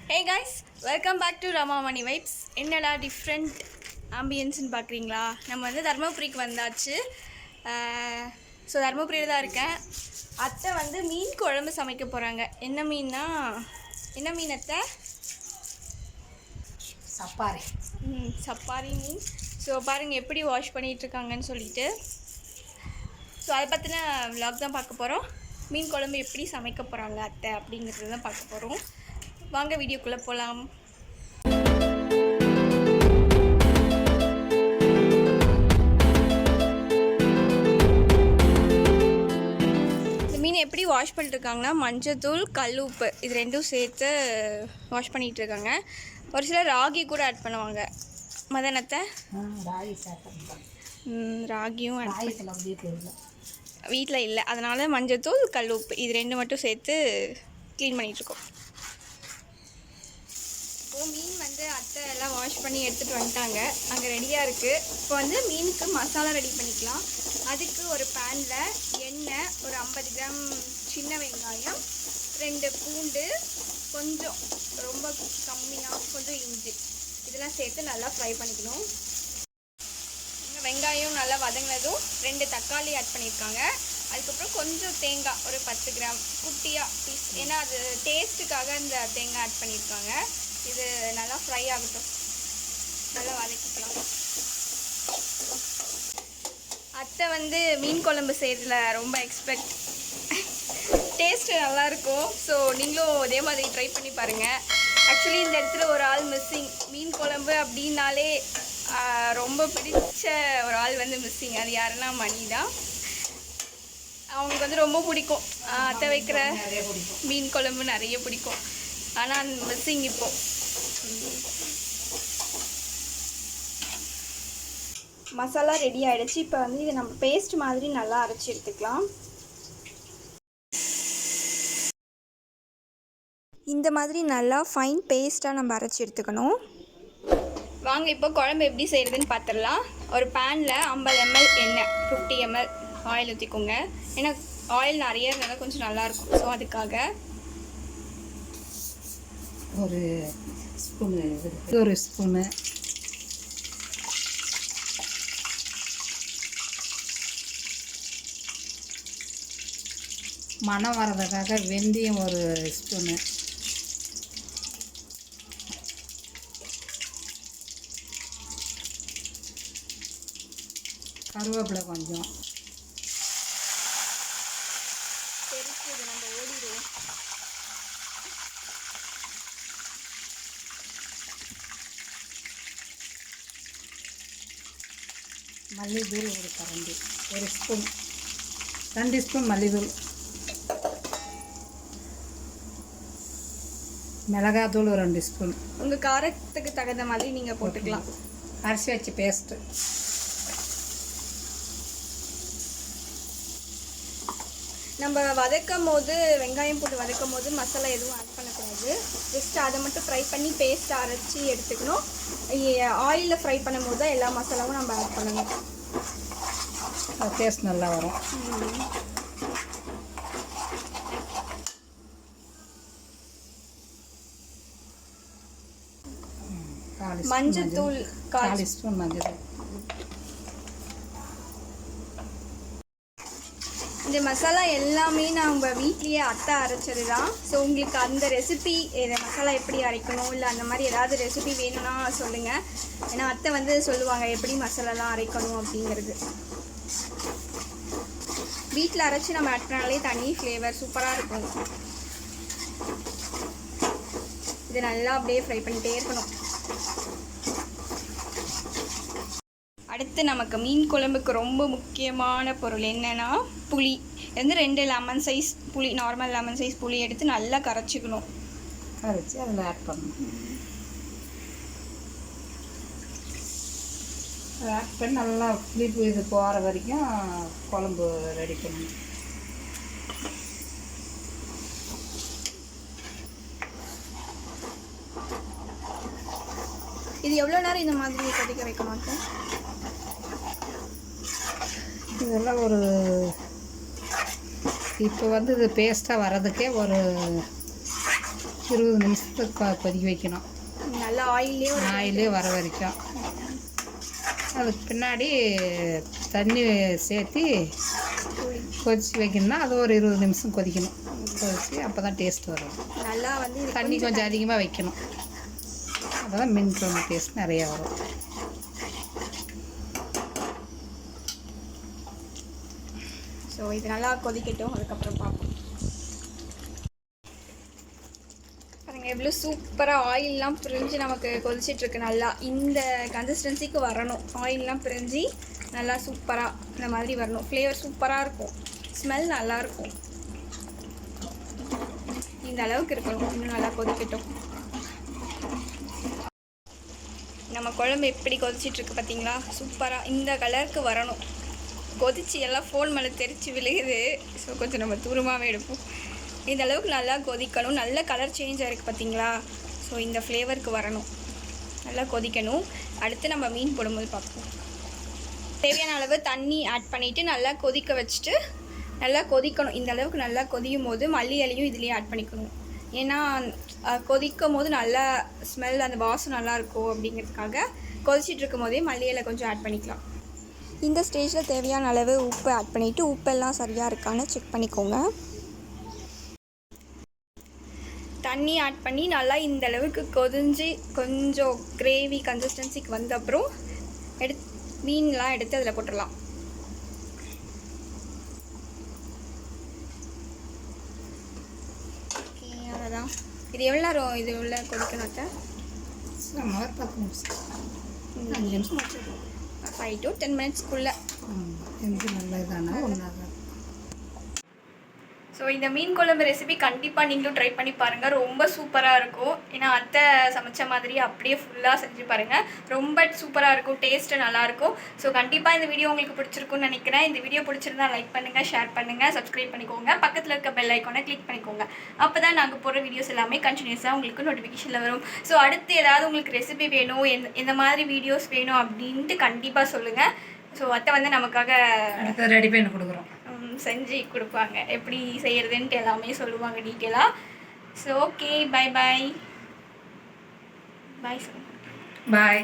Hey guys, welcome back to Ramamani Vibes. என்னடா different ஆம்பியன்ஸ்னு பார்க்குறீங்களா? நம்ம வந்து தர்மபுரிக்கு வந்தாச்சு. ஸோ தர்மபுரியில் தான் இருக்கேன். அத்தை வந்து மீன் குழம்பு சமைக்க போகிறாங்க. என்ன மீன்னா என்ன மீன் அத்தை? சப்பாரி. சப்பாரி மீன். ஸோ பாருங்கள் எப்படி வாஷ் பண்ணிகிட்ருக்காங்கன்னு சொல்லிட்டு. ஸோ அதை பற்றின விலாக் தான் பார்க்க போகிறோம். மீன் குழம்பு எப்படி சமைக்க போகிறாங்க அத்தை அப்படிங்கிறது தான் பார்க்க போகிறோம். வாங்க வீடியோக்குள்ளே போகலாம். இந்த மீன் எப்படி வாஷ் பண்ணிட்டுருக்காங்கன்னா மஞ்சத்தூள் கல் உப்பு இது ரெண்டும் சேர்த்து வாஷ் பண்ணிகிட்ருக்காங்க. ஒரு சிலர் ராகி கூட ஆட் பண்ணுவாங்க. மதனத்தை ராகியும் வீட்டில் இல்லை, அதனால் மஞ்சத்தூள் கல் உப்பு இது ரெண்டு மட்டும் சேர்த்து க்ளீன் பண்ணிகிட்ருக்கோம். இப்போது மீன் வந்து அத்தை எல்லாம் வாஷ் பண்ணி எடுத்துகிட்டு வந்துட்டாங்க. அங்கே ரெடியாக இருக்குது. இப்போ வந்து மீனுக்கு மசாலா ரெடி பண்ணிக்கலாம். அதுக்கு ஒரு பேனில் எண்ணெய், ஒரு 50 கிராம் சின்ன வெங்காயம், 2 பூண்டு, கொஞ்சம் ரொம்ப கம்மியாக கொஞ்சம் இஞ்சி இதெல்லாம் சேர்த்து நல்லா ஃப்ரை பண்ணிக்கணும். வெங்காயம் நல்லா வதங்கினதும் 2 தக்காளி ஆட் பண்ணியிருக்காங்க. அதுக்கப்புறம் கொஞ்சம் தேங்காய் ஒரு 10 கிராம் குட்டியாக பீஸ், ஏன்னா அது டேஸ்ட்டுக்காக இந்த தேங்காய் ஆட் பண்ணியிருக்காங்க. இது நல்லா ஃப்ரை ஆகட்டும், நல்லா வதக்கிக்கலாம். அத்தை வந்து மீன் குழம்பு செய்கிறதுல ரொம்ப எக்ஸ்பெக்ட், டேஸ்ட்டு நல்லாயிருக்கும். ஸோ நீங்களும் அதே மாதிரி ட்ரை பண்ணி பாருங்கள். ஆக்சுவலி இந்த இடத்துல ஒரு ஆள் மிஸ்ஸிங். மீன் குழம்பு அப்படின்னாலே ரொம்ப பிடிச்ச ஒரு ஆள் வந்து மிஸ்ஸிங். அது யாருன்னா மணி தான். அவங்களுக்கு வந்து ரொம்ப பிடிக்கும் அத்தை வைக்கிற மீன் குழம்பு, நிறைய பிடிக்கும். ஆனால் மிஸ்ஸிங் இப்போ. மசாலா ரெடி ஆகிடுச்சு. இப்போ வந்து இதை நம்ம பேஸ்ட் மாதிரி நல்லா அரைச்சி எடுத்துக்கலாம். இந்த மாதிரி நல்லா ஃபைன் பேஸ்ட்டாக நம்ம அரைச்சி எடுத்துக்கணும். வாங்க இப்போ குழம்பு எப்படி செய்கிறதுன்னு பார்த்துடலாம். ஒரு பேனில் 50 ml எண்ணெய், 50 ml ஆயில் ஊற்றிக்கோங்க. ஏன்னா ஆயில் நிறைய இருந்தால் கொஞ்சம் நல்லாயிருக்கும். ஸோ அதுக்காக ஒரு ஸ்பூனு மணம் வர்றதுக்காக வெந்தயம் ஒரு ஸ்பூனு, கருவேப்பிலை கொஞ்சம், மல்லித்தூள் ஒரு கரண்டி, ஒரு ஸ்பூன், 2 ஸ்பூன் மல்லித்தூள், மிளகாத்தூள் ஒரு 2 ஸ்பூன். உங்கள் காரத்துக்கு தகுந்த மாதிரி நீங்கள் போட்டுக்கலாம். அரிசி வச்சு பேஸ்ட்டு. நம்ம வதக்கும் போது வெங்காயம் போட்டு வதக்கும் போது மசாலா எதுவும் ஆட் பண்ணக்கூடாது. ஜஸ்ட் அதை மட்டும் ஃப்ரை பண்ணி பேஸ்ட் அரைச்சி எடுத்துக்கணும். ஆயிலில் ஃப்ரை பண்ணும் போது தான் எல்லா மசாலாவும் நம்ம ஆட் பண்ணணும். டேஸ்ட் நல்லா வரும். மஞ்சத்தூள் 4 ஸ்பூன் மஞ்சள். இந்த மசாலா எல்லாமே நம்ம வீட்லேயே அத்தை அரைச்சது தான். ஸோ உங்களுக்கு அந்த ரெசிபி, இந்த மசாலா எப்படி அரைக்கணும் இல்லை அந்த மாதிரி ஏதாவது ரெசிபி வேணும்னா சொல்லுங்கள். ஏன்னா அத்தை வந்து சொல்லுவாங்க எப்படி மசாலாலாம் அரைக்கணும் அப்படிங்கிறது. வீட்டில் அரைச்சி நம்ம ஆட் பண்ணாலே தனி ஃப்ளேவர் சூப்பராக இருக்கும். இது நல்லா அப்படியே ஃப்ரை பண்ணிகிட்டே இருக்கணும். அடுத்து நமக்கு மீன் குழம்புக்கு ரொம்ப முக்கியமான பொருள் என்னென்னா புளி. வந்து 2 லெமன் சைஸ் புளி, நார்மல் லெமன் சைஸ் புளி எடுத்து நல்லா கரைச்சிக்கணும். கரைச்சி அதில் ஆட் பண்ணணும். ஆட் பண்ணி நல்லா புளிப்பு இது போகிற வரைக்கும் குழம்பு ரெடி பண்ணணும். இது எவ்வளோ நேரம் இந்த மாதிரி கொதிக்க வைக்க மாட்டோம்? இதெல்லாம் ஒரு இப்போ வந்து இது பேஸ்ட்டாக வர்றதுக்கே ஒரு 20 நிமிஷத்துக்கு கொதிக்க வைக்கணும். நல்லா ஆயிலே வர வரைக்கும். அதுக்கு பின்னாடி தண்ணி சேர்த்து கொதிச்சு வைக்கணும்னா அது ஒரு 20 நிமிஷம் கொதிக்கணும். கொதிச்சு அப்போ தான் டேஸ்ட் வரும். நல்லா வந்து தண்ணி கொஞ்சம் அதிகமாக வைக்கணும். அப்போ தான் மீன் குழம்பு டேஸ்ட் நிறையா வரும். ஸோ இது நல்லா கொதிக்கட்டும், அதுக்கப்புறம் பார்ப்போம். பாருங்கள் எவ்வளோ சூப்பராக ஆயிலெலாம் பிரிஞ்சு நமக்கு கொதிச்சிட்ருக்கு. நல்லா இந்த கன்சிஸ்டன்சிக்கு வரணும். ஆயிலெலாம் பிரிஞ்சு நல்லா சூப்பராக இந்த மாதிரி வரணும். ஃப்ளேவர் சூப்பராக இருக்கும், ஸ்மெல் நல்லாயிருக்கும். இந்த அளவுக்கு இருக்கணும். இன்னும் நல்லா கொதிக்கட்டும். நம்ம குழம்பு எப்படி கொதிச்சிட்ருக்கு பார்த்தீங்களா? சூப்பராக இந்த கலருக்கு வரணும். கொதிச்சு எல்லாம் ஃபோன் மேலே தெரிச்சு விழுகுது. ஸோ கொஞ்சம் நம்ம தூரமாகவே எடுப்போம். இந்த அளவுக்கு நல்லா கொதிக்கணும். நல்ல கலர் சேஞ்ச் ஆகிருக்கு பார்த்தீங்களா? ஸோ இந்த ஃப்ளேவருக்கு வரணும், நல்லா கொதிக்கணும். அடுத்து நம்ம மீன் போடும்போது பார்ப்போம். தேவையான அளவு தண்ணி ஆட் பண்ணிவிட்டு நல்லா கொதிக்க வச்சுட்டு நல்லா கொதிக்கணும். இந்த அளவுக்கு நல்லா கொதிக்கும் போது மல்லி இலையும் இதுலேயே ஆட் பண்ணிக்கணும். ஏன்னா கொதிக்கும் போது நல்லா ஸ்மெல் அந்த வாசம் நல்லாயிருக்கும் அப்படிங்கிறதுக்காக கொதிச்சிட்டு இருக்கும் போதே மல்லி இலை கொஞ்சம் ஆட் பண்ணிக்கலாம். இந்த ஸ்டேஜில் தேவையான அளவு உப்பு ஆட் பண்ணிவிட்டு உப்பெல்லாம் சரியாக இருக்கான்னு செக் பண்ணிக்கோங்க. தண்ணி ஆட் பண்ணி நல்லா இந்த அளவுக்கு கொதிஞ்சு கொஞ்சம் கிரேவி கன்சிஸ்டன்சிக்கு வந்த அப்புறம் மீன்லாம் எடுத்து அதில் போட்டுடலாம். ஓகே, அவ்வளோதான். இது எவ்வளோ நேரம் இது உள்ள கொதிக்கணும்? 10 நிமிஷம் 5 நிமிஷம் 5 to 10 மினிட்ஸ்க்குள்ளே நல்ல இதான ஒன்றாக. ஸோ இந்த மீன் குழம்பு ரெசிபி கண்டிப்பாக நீங்களும் ட்ரை பண்ணி பாருங்கள். ரொம்ப சூப்பராக இருக்கும். ஏன்னா அத்தை சமைச்ச மாதிரி அப்படியே ஃபுல்லாக செஞ்சு பாருங்கள். ரொம்ப சூப்பராக இருக்கும், டேஸ்ட்டு நல்லாயிருக்கும். ஸோ கண்டிப்பாக இந்த வீடியோ உங்களுக்கு பிடிச்சிருக்குன்னு நினைக்கிறேன். இந்த வீடியோ பிடிச்சிருந்தா லைக் பண்ணுங்கள், ஷேர் பண்ணுங்கள், சப்ஸ்கிரைப் பண்ணிக்கோங்க. பக்கத்தில் இருக்க பெல் ஐக்கானை கிளிக் பண்ணிக்கோங்க. அப்போ தான் நாங்கள் போடுற வீடியோஸ் எல்லாமே கண்டினியூஸாக உங்களுக்கு நோட்டிஃபிகேஷனில் வரும். ஸோ அடுத்து ஏதாவது உங்களுக்கு ரெசிபி வேணும், எந்த மாதிரி வீடியோஸ் வேணும் அப்படின்ட்டு கண்டிப்பாக சொல்லுங்கள். ஸோ அத்தை வந்து நமக்காக ரெடி பண்ணி கொடுக்குறோம், செஞ்சு கொடுப்பாங்க. எப்படி செய்கிறதுன்ட்டு எல்லாமே சொல்லுவாங்க டீட்டெயிலாக. ஸோ ஓகே, பாய் பாய். பாய் சொல்லுங்கள். பாய்.